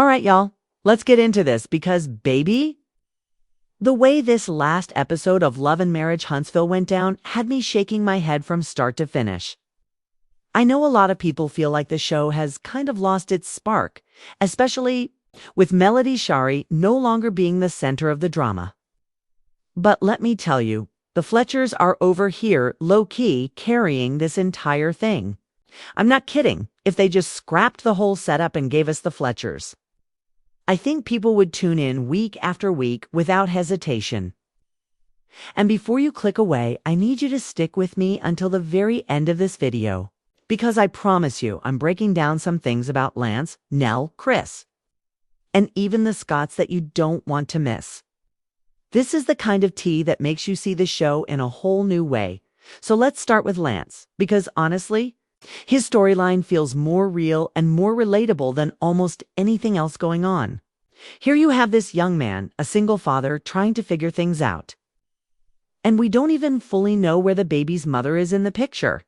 All right, y'all, let's get into this because, baby, the way this last episode of Love and Marriage Huntsville went down had me shaking my head from start to finish. I know a lot of people feel like the show has kind of lost its spark, especially with Melody Shari no longer being the center of the drama. But let me tell you, the Fletchers are over here low-key carrying this entire thing. I'm not kidding if they just scrapped the whole setup and gave us the Fletchers. I think people would tune in week after week without hesitation. And before you click away, I need you to stick with me until the very end of this video, because I promise you I'm breaking down some things about Lance, Nell, Chris, and even the Scotts that you don't want to miss. This is the kind of tea that makes you see the show in a whole new way. So let's start with Lance, because honestly, his storyline feels more real and more relatable than almost anything else going on. Here you have this young man, a single father, trying to figure things out. And we don't even fully know where the baby's mother is in the picture.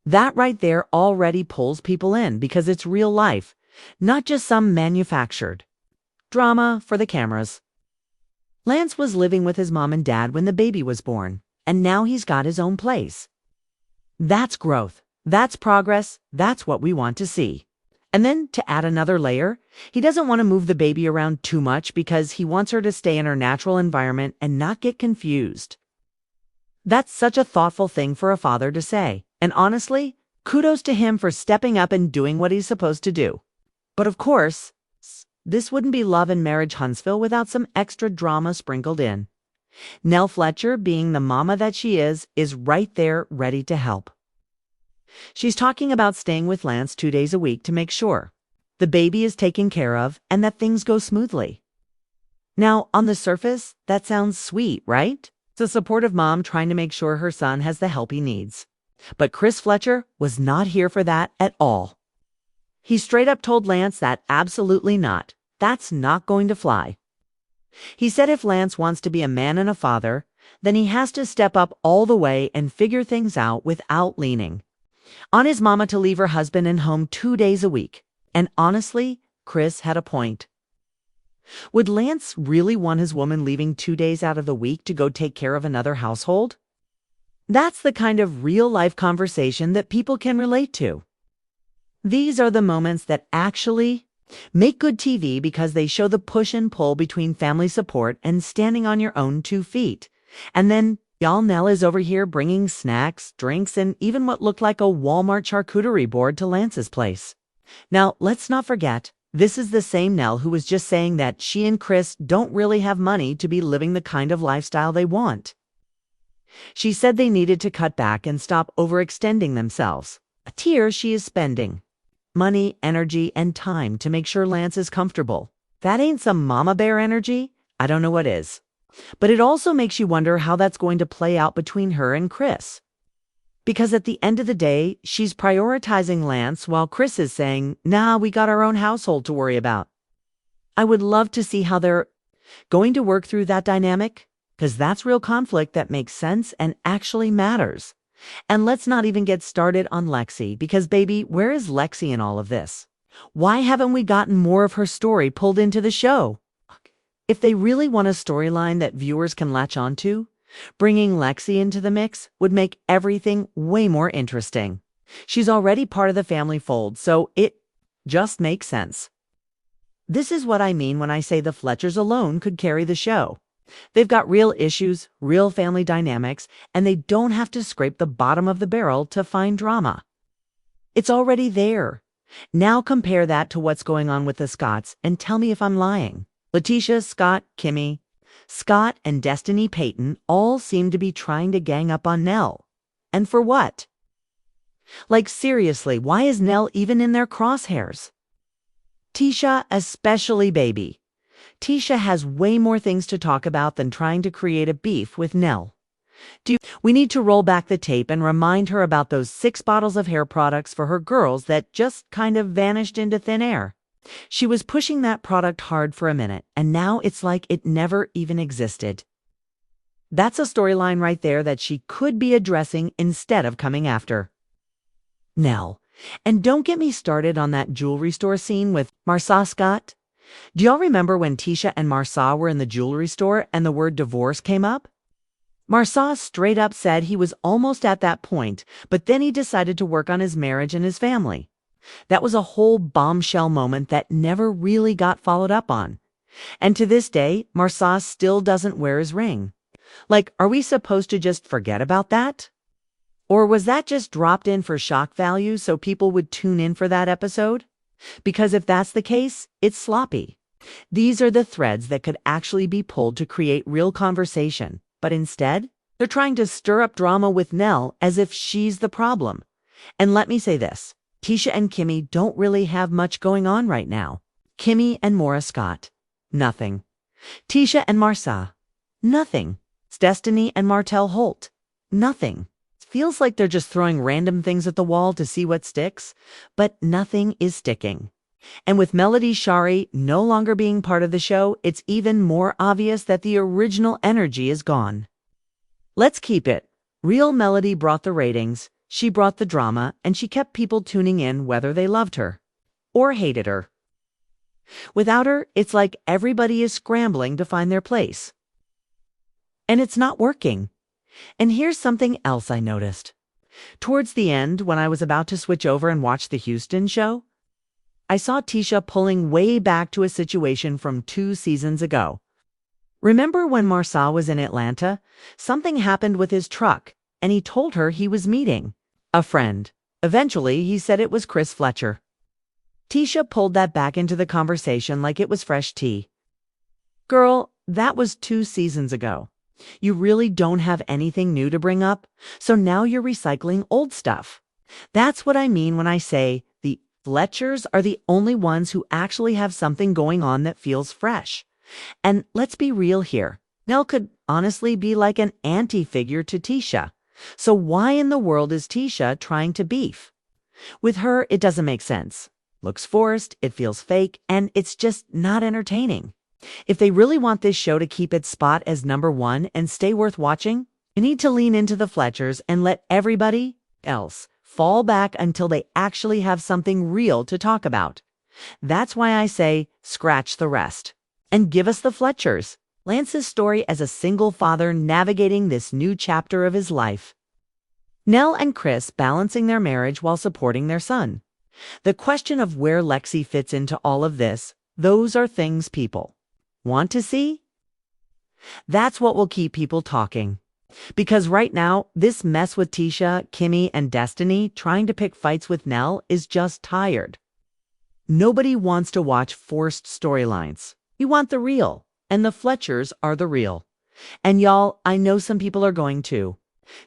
That right there already pulls people in because it's real life, not just some manufactured drama for the cameras. Lance was living with his mom and dad when the baby was born, and now he's got his own place. That's growth. That's progress. That's what we want to see. And then, to add another layer, he doesn't want to move the baby around too much because he wants her to stay in her natural environment and not get confused. That's such a thoughtful thing for a father to say. And honestly, kudos to him for stepping up and doing what he's supposed to do. But of course, this wouldn't be Love and Marriage Huntsville without some extra drama sprinkled in. Nell Fletcher, being the mama that she is right there ready to help. She's talking about staying with Lance 2 days a week to make sure the baby is taken care of and that things go smoothly. Now, on the surface, that sounds sweet, right? It's a supportive mom trying to make sure her son has the help he needs. But Chris Fletcher was not here for that at all. He straight up told Lance that absolutely not. That's not going to fly. He said if Lance wants to be a man and a father, then he has to step up all the way and figure things out without leaning on his mama to leave her husband and home 2 days a week. And honestly, Chris had a point. Would Lance really want his woman leaving 2 days out of the week to go take care of another household? That's the kind of real-life conversation that people can relate to. These are the moments that actually make good TV because they show the push and pull between family support and standing on your own 2 feet. And then y'all Nell is over here bringing snacks, drinks, and even what looked like a Walmart charcuterie board to Lance's place. Now, let's not forget, this is the same Nell who was just saying that she and Chris don't really have money to be living the kind of lifestyle they want. She said they needed to cut back and stop overextending themselves. A tear she is spending money, energy, and time to make sure Lance is comfortable. That ain't some mama bear energy. I don't know what is. But it also makes you wonder how that's going to play out between her and Chris. Because at the end of the day, she's prioritizing Lance while Chris is saying, nah, we got our own household to worry about. I would love to see how they're going to work through that dynamic, because that's real conflict that makes sense and actually matters. And let's not even get started on Lexi, because baby, where is Lexi in all of this? Why haven't we gotten more of her story pulled into the show? If they really want a storyline that viewers can latch onto, bringing Lexi into the mix would make everything way more interesting. She's already part of the family fold, so it just makes sense. This is what I mean when I say the Fletchers alone could carry the show. They've got real issues, real family dynamics, and they don't have to scrape the bottom of the barrel to find drama. It's already there. Now compare that to what's going on with the Scotts and tell me if I'm lying. Letitia, Scott, Kimmy, Scott, and Destiny Payton all seem to be trying to gang up on Nell. And for what? Like seriously, why is Nell even in their crosshairs? Tisha especially, baby. Tisha has way more things to talk about than trying to create a beef with Nell. We need to roll back the tape and remind her about those 6 bottles of hair products for her girls that just kind of vanished into thin air. She was pushing that product hard for a minute, and now it's like it never even existed. That's a storyline right there that she could be addressing instead of coming after Nell. And don't get me started on that jewelry store scene with Marsa Scott? Do y'all remember when Tisha and Marsa were in the jewelry store and the word divorce came up? Marsa straight up said he was almost at that point, but then he decided to work on his marriage and his family. That was a whole bombshell moment that never really got followed up on. And to this day, Marsa still doesn't wear his ring. Like, are we supposed to just forget about that? Or was that just dropped in for shock value so people would tune in for that episode? Because if that's the case, it's sloppy. These are the threads that could actually be pulled to create real conversation, but instead, they're trying to stir up drama with Nell as if she's the problem. And let me say this, Tisha and Kimmy don't really have much going on right now. Kimmy and Maura Scott, nothing. Tisha and Marsa, nothing. It's Destiny and Martell Holt, nothing. It feels like they're just throwing random things at the wall to see what sticks, but nothing is sticking. And with Melody Sheree no longer being part of the show, it's even more obvious that the original energy is gone. Let's keep it. Real Melody brought the ratings, she brought the drama, and she kept people tuning in whether they loved her or hated her. Without her, it's like everybody is scrambling to find their place. And it's not working. And here's something else I noticed. Towards the end, when I was about to switch over and watch the Houston show, I saw Tisha pulling way back to a situation from 2 seasons ago. Remember when Marsa was in Atlanta? Something happened with his truck, and he told her he was meeting a friend. Eventually, he said it was Chris Fletcher. Tisha pulled that back into the conversation like it was fresh tea. Girl, that was 2 seasons ago. You really don't have anything new to bring up, so now you're recycling old stuff. That's what I mean when I say the Fletchers are the only ones who actually have something going on that feels fresh. And let's be real here. Nell could honestly be like an anti-figure to Tisha. So why in the world is Tisha trying to beef? With her, it doesn't make sense. Looks forced, it feels fake, and it's just not entertaining. If they really want this show to keep its spot as #1 and stay worth watching, you need to lean into the Fletchers and let everybody else fall back until they actually have something real to talk about. That's why I say scratch the rest. And give us the Fletchers, Lance's story as a single father navigating this new chapter of his life. Nell and Chris balancing their marriage while supporting their son. The question of where Lexi fits into all of this, those are things people want to see. That's what will keep people talking. Because right now, this mess with Tisha, Kimmy, and Destiny trying to pick fights with Nell is just tired. Nobody wants to watch forced storylines. You want the real, and the Fletchers are the real. And y'all, I know some people are going to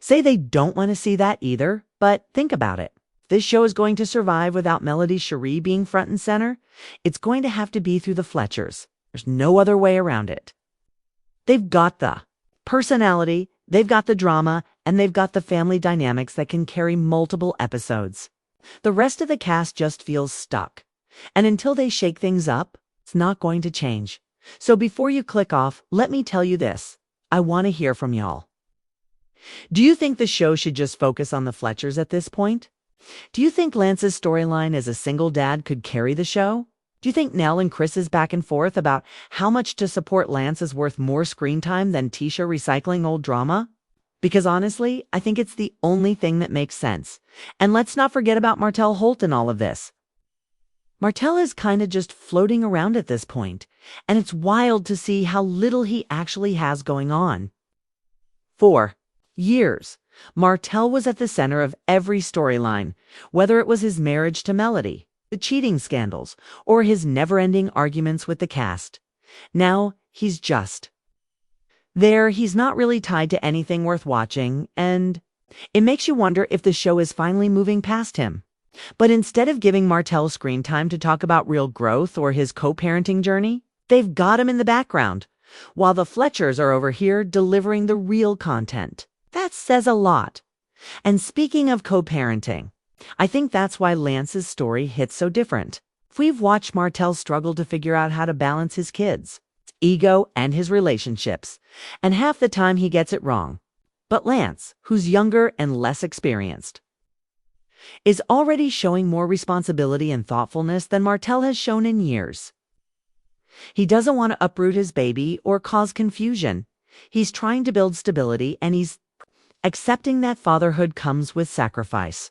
say they don't want to see that either, but think about it. If this show is going to survive without Melody Sheree being front and center, it's going to have to be through the Fletchers. There's no other way around it. They've got the personality, they've got the drama, and they've got the family dynamics that can carry multiple episodes. The rest of the cast just feels stuck. And until they shake things up, it's not going to change. So before you click off, let me tell you this. I want to hear from y'all. Do you think the show should just focus on the Fletchers at this point? Do you think Lance's storyline as a single dad could carry the show? Do you think Nell and Chris's back and forth about how much to support Lance is worth more screen time than Tisha recycling old drama? Because honestly, I think it's the only thing that makes sense. And let's not forget about Martell Holt in all of this. Martell is kind of just floating around at this point, and it's wild to see how little he actually has going on. For years, Martell was at the center of every storyline, whether it was his marriage to Melody, the cheating scandals, or his never-ending arguments with the cast. Now, he's just there. He's not really tied to anything worth watching, and it makes you wonder if the show is finally moving past him. But instead of giving Martell screen time to talk about real growth or his co-parenting journey, they've got him in the background, while the Fletchers are over here delivering the real content. That says a lot. And speaking of co-parenting, I think that's why Lance's story hits so different. We've watched Martell struggle to figure out how to balance his kids, his ego, and his relationships, and half the time he gets it wrong. But Lance, who's younger and less experienced, is already showing more responsibility and thoughtfulness than Martel has shown in years. He doesn't want to uproot his baby or cause confusion. He's trying to build stability, and he's accepting that fatherhood comes with sacrifice.